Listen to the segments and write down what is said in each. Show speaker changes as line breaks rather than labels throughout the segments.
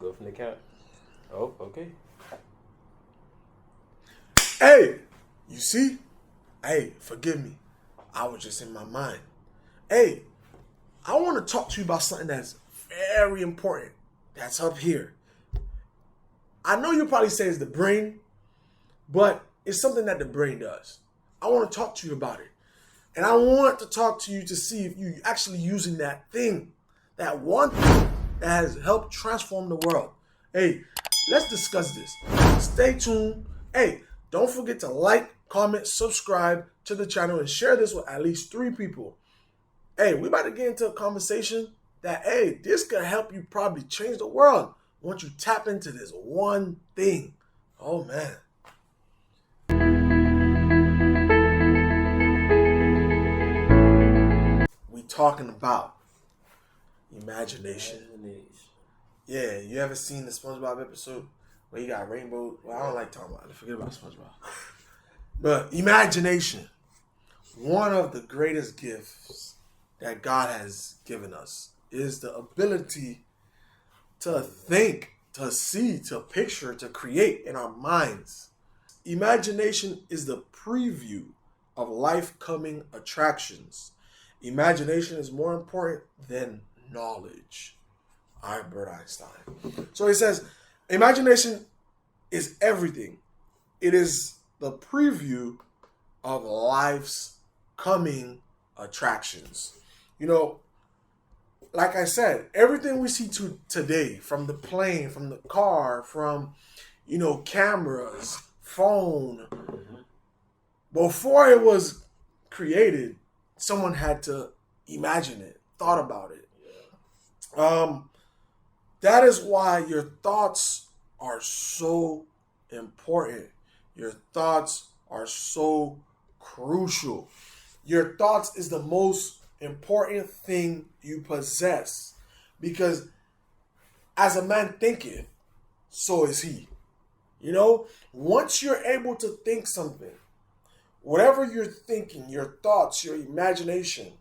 Go from the count. Oh, okay.
Hey, you see? Hey, forgive me. I was just in my mind. Hey, I want to talk to you about something that's very important. That's up here. I know you probably say it's the brain, but it's something that the brain does. I want to talk to you about it. And I want to talk to you to see if you're actually using that thing, that one thing that has helped transform the world. Hey, let's discuss this. Stay tuned. Hey, don't forget to like, comment, subscribe to the channel, and share this with at least 3 people. Hey, we're about to get into a conversation that, hey, this could help you probably change the world once you tap into this one thing. Oh, man. We talking about imagination. Yeah, you ever seen the SpongeBob episode where you got rainbow? Well, I don't like talking about it. Forget about SpongeBob. But imagination, one of the greatest gifts that God has given us is the ability to think, to see, to picture, to create in our minds. Imagination is the preview of life-coming attractions. Imagination is more important than knowledge. Albert Einstein. So he says, imagination is everything. It is the preview of life's coming attractions. You know, like I said, everything we see today, from the plane, from the car, from, cameras, phone, before it was created, someone had to imagine it, thought about it. That is why your thoughts are so important. Your thoughts are so crucial. Your thoughts is the most important thing you possess, because as a man thinketh, so is he. Once you're able to think something, whatever you're thinking, your thoughts, your imagination,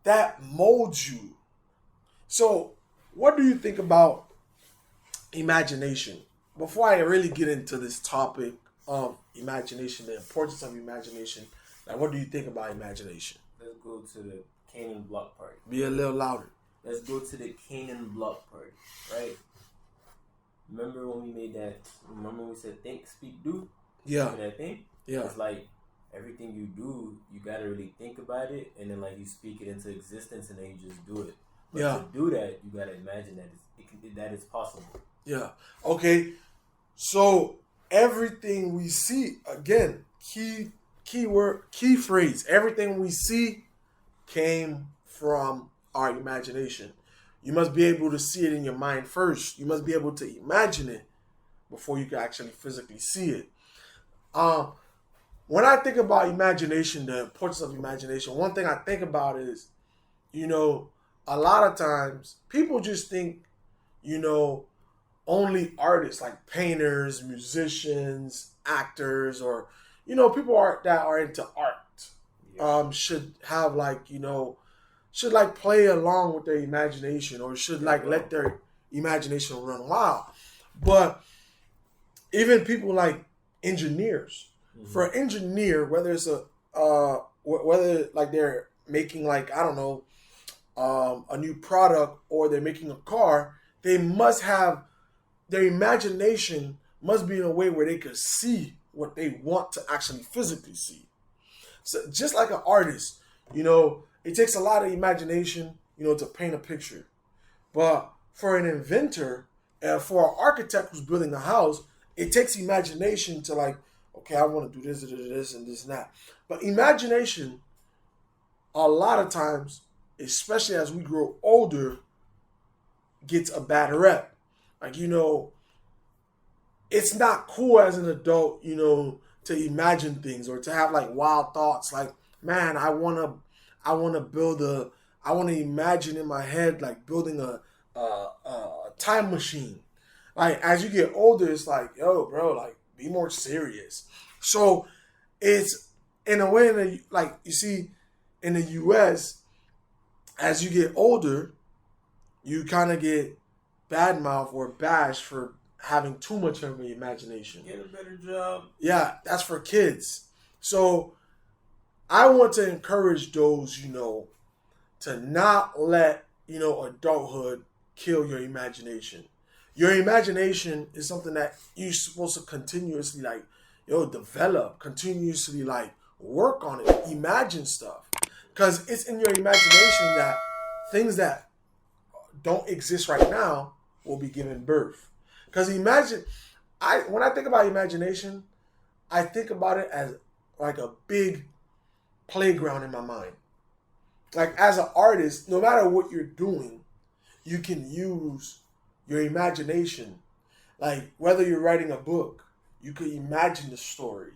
that molds you. So, what do you think about imagination? Before I really get into this topic of imagination, the importance of imagination, what do you think about imagination?
Let's go to the Canaan block party.
Be a little louder.
Let's go to the Canaan block party, right? Remember when we made that? Remember when we said think, speak, do?
Yeah.
Remember that thing?
Yeah.
It's like everything you do, you gotta really think about it, and then you speak it into existence, and then you just do it. But to do that, you gotta imagine that it's possible.
Yeah. Okay. So everything we see, again, key phrase, everything we see came from our imagination. You must be able to see it in your mind first. You must be able to imagine it before you can actually physically see it. When I think about imagination, the importance of imagination, one thing I think about is, a lot of times people just think, only artists like painters, musicians, actors, or, people that are into art should have should play along with their imagination, or should let their imagination run wild. But even people like engineers, for an engineer, whether it's whether they're making a new product, or they're making a car, they must have their imagination must be in a way where they can see what they want to actually physically see. So just like an artist, it takes a lot of imagination, to paint a picture. But for an inventor, and for an architect who's building a house, it takes imagination to okay, I want to do this, and this and that. But imagination, a lot of times, especially as we grow older, gets a bad rep. It's not cool as an adult, to imagine things or to have wild thoughts. Man, I want to imagine in my head building a time machine. As you get older, it's yo, bro, be more serious. So it's in a way you see in the US, as you get older, you kind of get badmouth or bashed for having too much of an imagination.
Get a better job.
Yeah, that's for kids. So I want to encourage those, to not let, adulthood kill your imagination. Your imagination is something that you're supposed to continuously develop, continuously work on it, imagine stuff. Because it's in your imagination that things that don't exist right now will be given birth. Because when I think about imagination, I think about it as like a big playground in my mind. Like as an artist, no matter what you're doing, you can use your imagination. Like whether you're writing a book, you could imagine the story.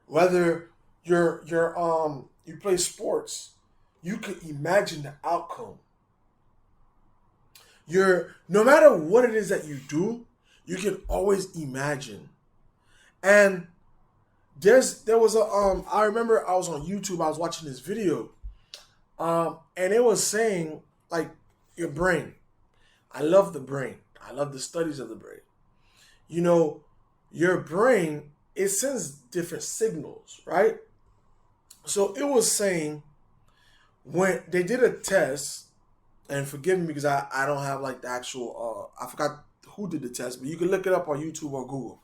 Whether you play sports, you could imagine the outcome. No matter what it is that you do, you can always imagine. And there was I remember I was on YouTube, I was watching this video, and it was saying like your brain. I love the brain. I love the studies of the brain. Your brain, it sends different signals, right? So it was saying when they did a test, and forgive me because I don't have like the actual, I forgot who did the test, but you can look it up on YouTube or Google.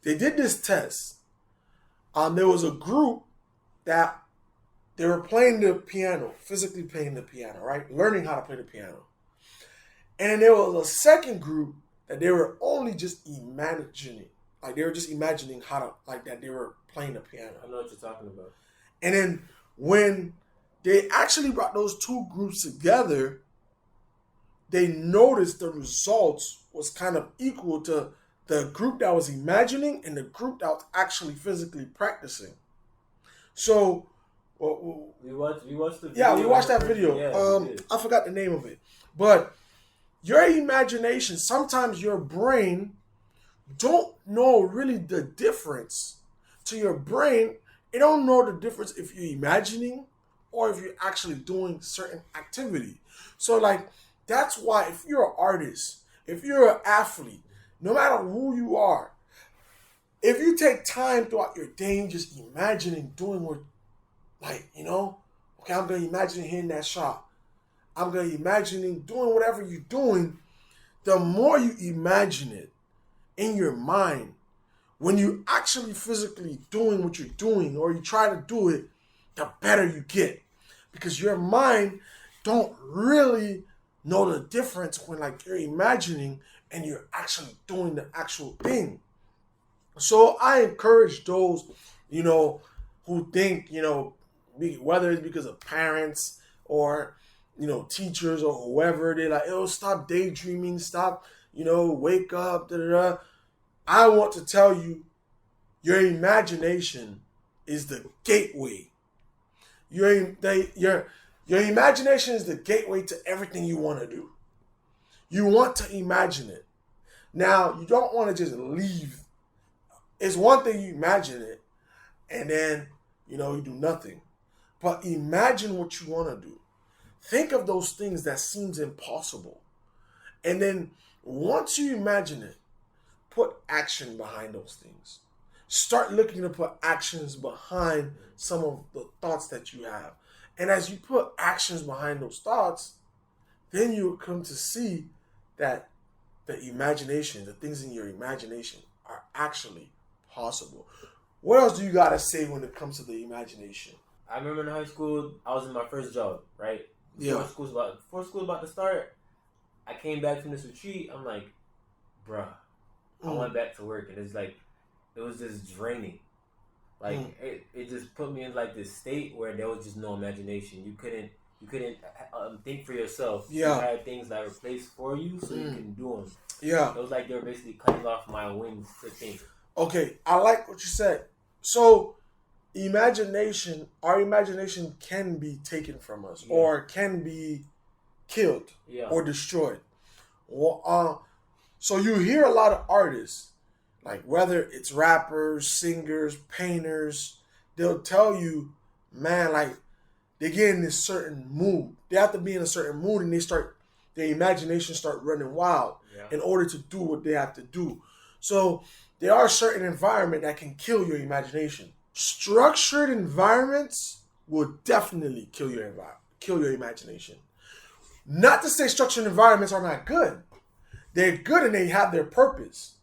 They did this test. There was a group that they were playing the piano, physically playing the piano, right? Learning how to play the piano. And then there was a second group that they were only just imagining. Like they were just imagining how to, like that they were playing the piano.
I know what you're talking about.
And then when they actually brought those two groups together, they noticed the results was kind of equal to the group that was imagining and the group that was actually physically practicing. So,
we watched the video.
Yeah, we watched that video.
Yeah,
I forgot the name of it. But your imagination, sometimes your brain don't know really the difference. To your brain, it don't know the difference if you're imagining or if you're actually doing certain activity. So that's why if you're an artist, if you're an athlete, no matter who you are, if you take time throughout your day and just imagining doing what, okay, I'm going to imagine hitting that shot. I'm going to imagine doing whatever you're doing. The more you imagine it in your mind, when you actually physically doing what you're doing or you try to do it, the better you get. Because your mind don't really know the difference when you're imagining and you're actually doing the actual thing. So I encourage those, who think, whether it's because of parents or, teachers or whoever, they're like, stop daydreaming, stop, wake up, da da da. I want to tell you, your imagination is the gateway. Your imagination is the gateway to everything you want to do. You want to imagine it. Now, you don't want to just leave. It's one thing you imagine it, and then, you do nothing. But imagine what you want to do. Think of those things that seems impossible. And then, once you imagine it, put action behind those things. Start looking to put actions behind some of the thoughts that you have. And as you put actions behind those thoughts, then you will come to see that the imagination, the things in your imagination are actually possible. What else do you got to say when it comes to the imagination?
I remember in high school, I was in my first job, right?
Yeah.
Before school was about to start, I came back from this retreat. I'm like, bruh, I went back to work, and it's like, it was just draining. It just put me in this state where there was just no imagination. You couldn't think for yourself.
Yeah.
You had things that were placed for you, so you can do them.
Yeah.
It was like they were basically cutting off my wings to think.
Okay, I like what you said. So, our imagination can be taken from us or can be killed or destroyed. Well, so you hear a lot of artists, whether it's rappers, singers, painters, they'll tell you, man, they get in this certain mood. They have to be in a certain mood and their imagination start running wild in order to do what they have to do. So there are certain environments that can kill your imagination. Structured environments will definitely kill your imagination. Not to say structured environments are not good. They're good and they have their purpose.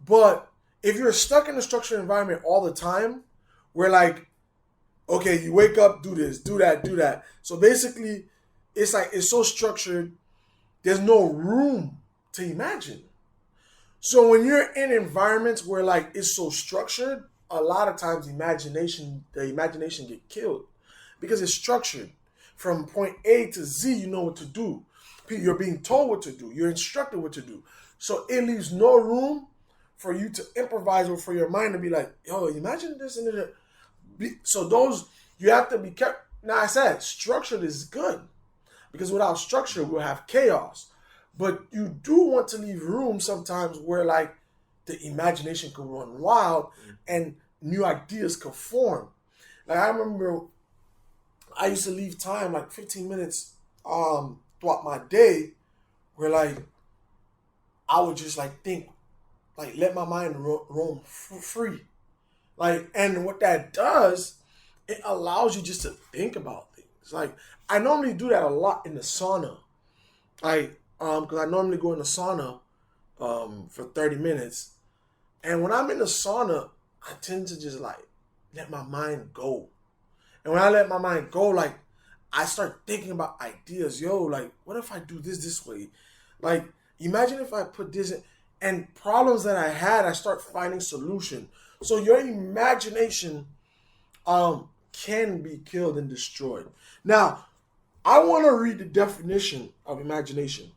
But if you're stuck in a structured environment all the time, where like, okay, you wake up, do this, do that, do that. So basically, it's like it's so structured, there's no room to imagine. So when you're in environments where like it's so structured, a lot of times the imagination get killed because it's structured. From point A to Z, you know what to do. You're being told what to do. You're instructed what to do. So it leaves no room for you to improvise or for your mind to be like, yo, imagine this and that. So those, you have to be careful. Now I said, structured is good because without structure, we'll have chaos. But you do want to leave room sometimes where like the imagination can run wild and new ideas can form. Like I remember I used to leave time like 15 minutes throughout my day where like I would just like think, like let my mind roam free. Like, and what that does, it allows you just to think about things. Like I normally do that a lot in the sauna. Like, because I normally go in the sauna for 30 minutes. And when I'm in the sauna, I tend to just like let my mind go. And when I let my mind go, like I start thinking about ideas. Yo, like what if I do this way? Like imagine if I put this in, and problems that I had, I start finding solution. So your imagination can be killed and destroyed. Now, I want to read the definition of imagination.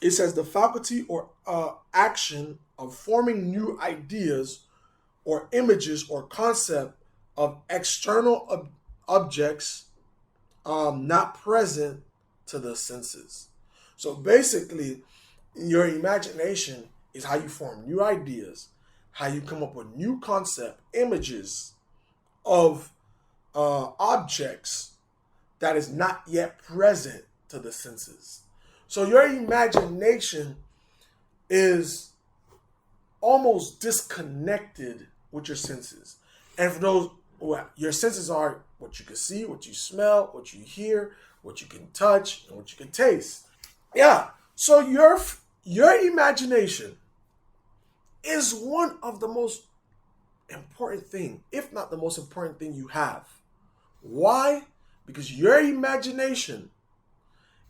It says the faculty or action of forming new ideas or images or concept of external objects not present to the senses. So basically, your imagination is how you form new ideas, how you come up with new concept, images of objects that is not yet present to the senses. So your imagination is almost disconnected with your senses. And for those, your senses are what you can see, what you smell, what you hear, what you can touch, and what you can taste. Yeah. So your imagination is one of the most important thing, if not the most important thing you have. Why? Because your imagination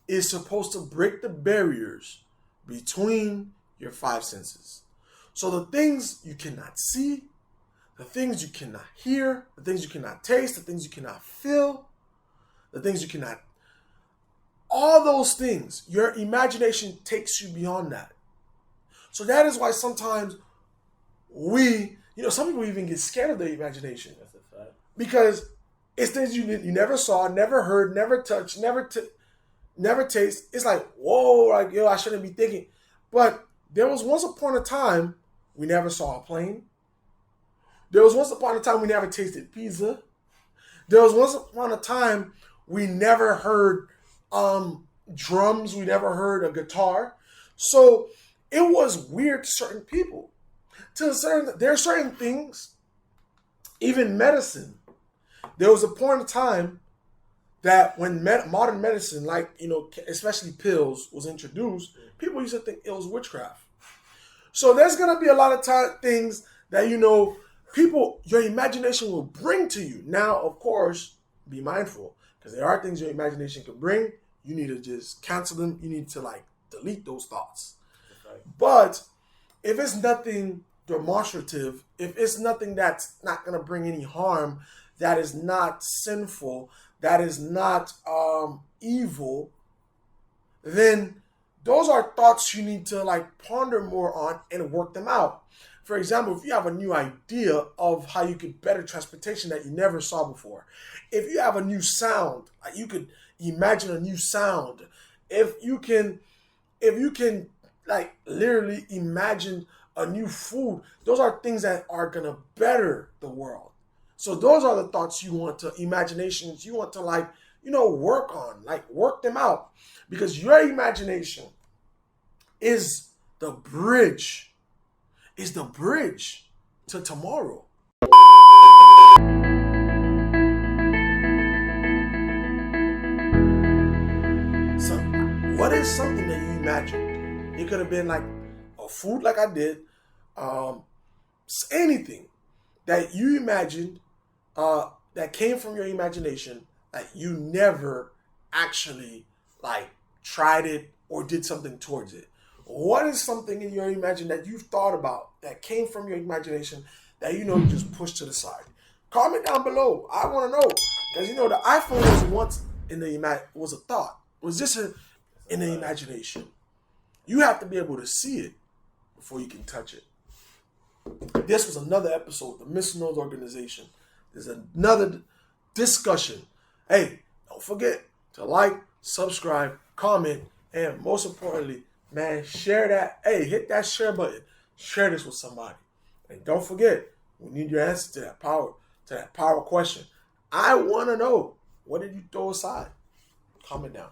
is supposed to break the barriers between your five senses. So the things you cannot see, the things you cannot hear, the things you cannot taste, the things you cannot feel, the things you cannot, all those things, your imagination takes you beyond that. So that is why sometimes some people even get scared of their imagination.
That's a fact.
Because it's things you never saw, never heard, never touched, never taste. It's like, whoa, like, yo, I shouldn't be thinking. But there was once upon a time we never saw a plane. There was once upon a time we never tasted pizza. There was once upon a time we never heard drums. We never heard a guitar. So it was weird to certain people. There are certain things, even medicine. There was a point in time that when modern medicine, like, especially pills, was introduced, people used to think it was witchcraft. So there's going to be a lot of things that, your imagination will bring to you. Now, of course, be mindful, because there are things your imagination can bring. You need to just cancel them. You need to, delete those thoughts. Right. But if it's nothing demonstrative, if it's nothing that's not going to bring any harm, that is not sinful, that is not evil, then those are thoughts you need to ponder more on and work them out. For example, if you have a new idea of how you could better transportation that you never saw before, if you have a new sound, you could imagine a new sound. If you can literally imagine a new food, those are things that are gonna better the world. So those are the thoughts you want to, imaginations you want to work on. Like, work them out. Because your imagination is the bridge. Is the bridge to tomorrow. So, what is something that you imagined? It could have been like a food, like I did. Anything that you imagined that came from your imagination that you never actually like tried it or did something towards it. What is something in your imagination that you've thought about that came from your imagination that you just pushed to the side? Comment down below. I want to know, because the iPhone was once was a thought. It was just in the imagination. You have to be able to see it before you can touch it. This was another episode of the MR.NOLDS organization. There's another discussion. Hey, don't forget to like, subscribe, comment, and most importantly, man, share that. Hey, hit that share button. Share this with somebody. And don't forget, we need your answer to that power question. I want to know, what did you throw aside? Comment down.